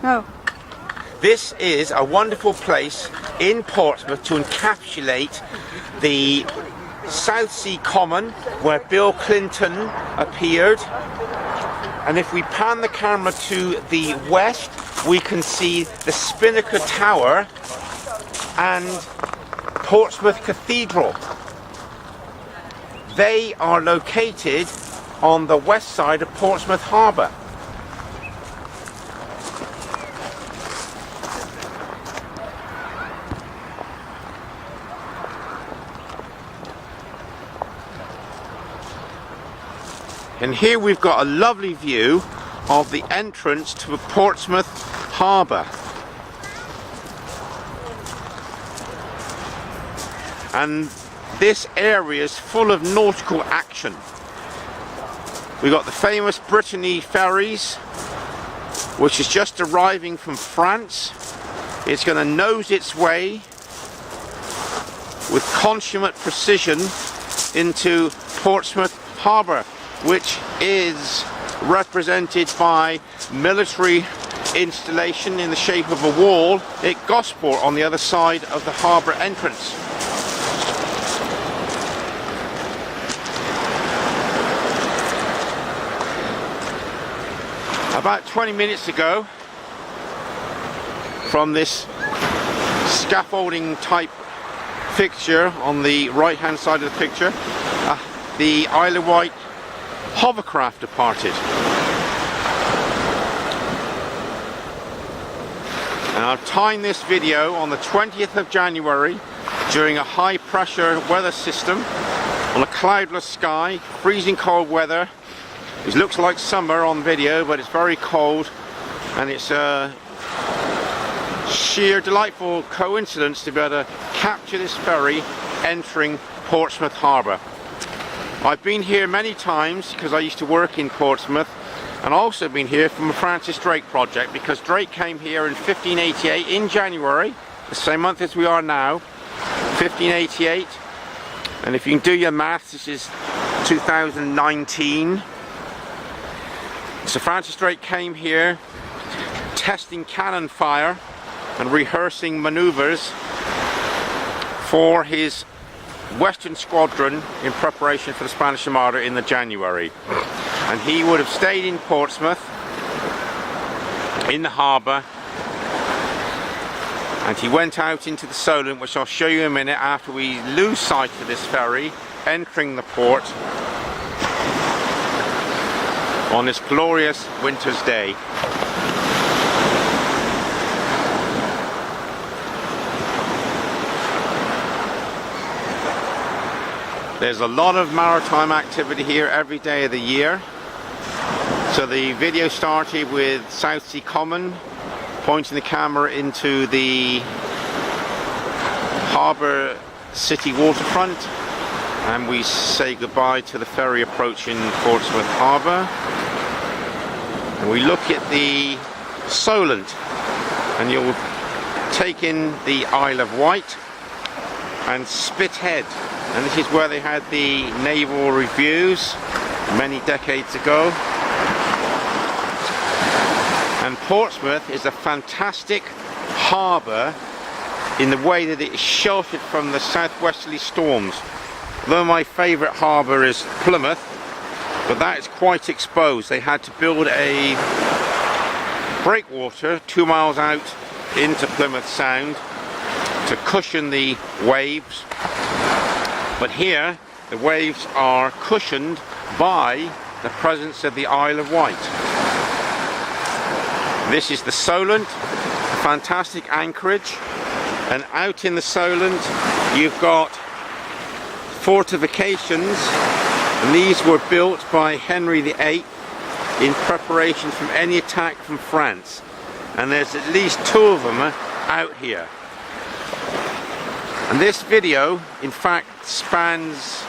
No. This is a wonderful place in Portsmouth to encapsulate the South Sea Common where Bill Clinton appeared. And if we pan the camera to the west, we can see the Spinnaker Tower and Portsmouth Cathedral. They are located on the west side of Portsmouth Harbour. And here we've got a lovely view of the entrance to Portsmouth Harbour. And this area is full of nautical action. We've got the famous Brittany ferries, which is just arriving from France. It's going to nose its way with consummate precision into Portsmouth Harbour, which is represented by military installation in the shape of a wall at Gosport on the other side of the harbour entrance. About 20 minutes ago, from this scaffolding type fixture on the right hand side of the picture, the Isle of Wight hovercraft departed. And I've timed this video on the 20th of January during a high pressure weather system on a cloudless sky, freezing cold weather. It looks like summer on video, but it's very cold, and it's a sheer delightful coincidence to be able to capture this ferry entering Portsmouth Harbour. I've been here many times because I used to work in Portsmouth, and also been here from a Francis Drake project, because Drake came here in 1588 in January, the same month as we are now, 1588. And if you can do your maths, this is 2019. So Francis Drake came here testing cannon fire and rehearsing manoeuvres for his Western Squadron in preparation for the Spanish Armada in the January. And he would have stayed in Portsmouth, in the harbour, and he went out into the Solent, which I'll show you in a minute after we lose sight of this ferry entering the port on this glorious winter's day. There's a lot of maritime activity here every day of the year. So the video started with South Sea Common, pointing the camera into the harbour city waterfront, and we say goodbye to the ferry approaching Portsmouth Harbour. And we look at the Solent, and you'll take in the Isle of Wight and Spithead. And this is where they had the naval reviews many decades ago. And Portsmouth is a fantastic harbour in the way that it is sheltered from the southwesterly storms. Although my favourite harbour is Plymouth, but that is quite exposed. They had to build a breakwater 2 miles out into Plymouth Sound to cushion the waves. But here, the waves are cushioned by the presence of the Isle of Wight. This is the Solent, a fantastic anchorage, and out in the Solent you've got fortifications, and these were built by Henry VIII in preparation from any attack from France. And there's at least 2 of them out here. And this video, in fact, spans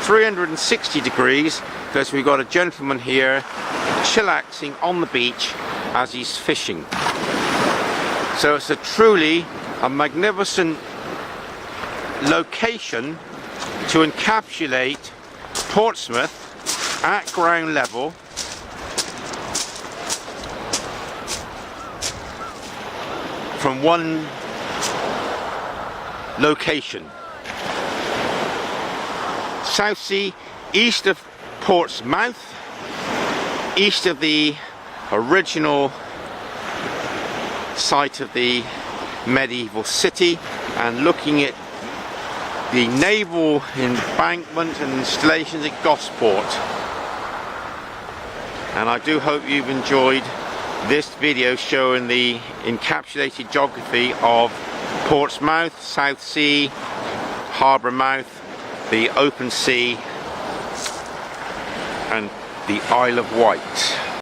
360 degrees, because we've got a gentleman here chillaxing on the beach as he's fishing. So it's truly a magnificent location to encapsulate Portsmouth at ground level. from one location. South Sea, east of Portsmouth, east of the original site of the medieval city, and looking at the naval embankment and installations at Gosport. And I do hope you've enjoyed this video showing the encapsulated geography of Portsmouth, South Sea, Harbour Mouth, the open sea and the Isle of Wight.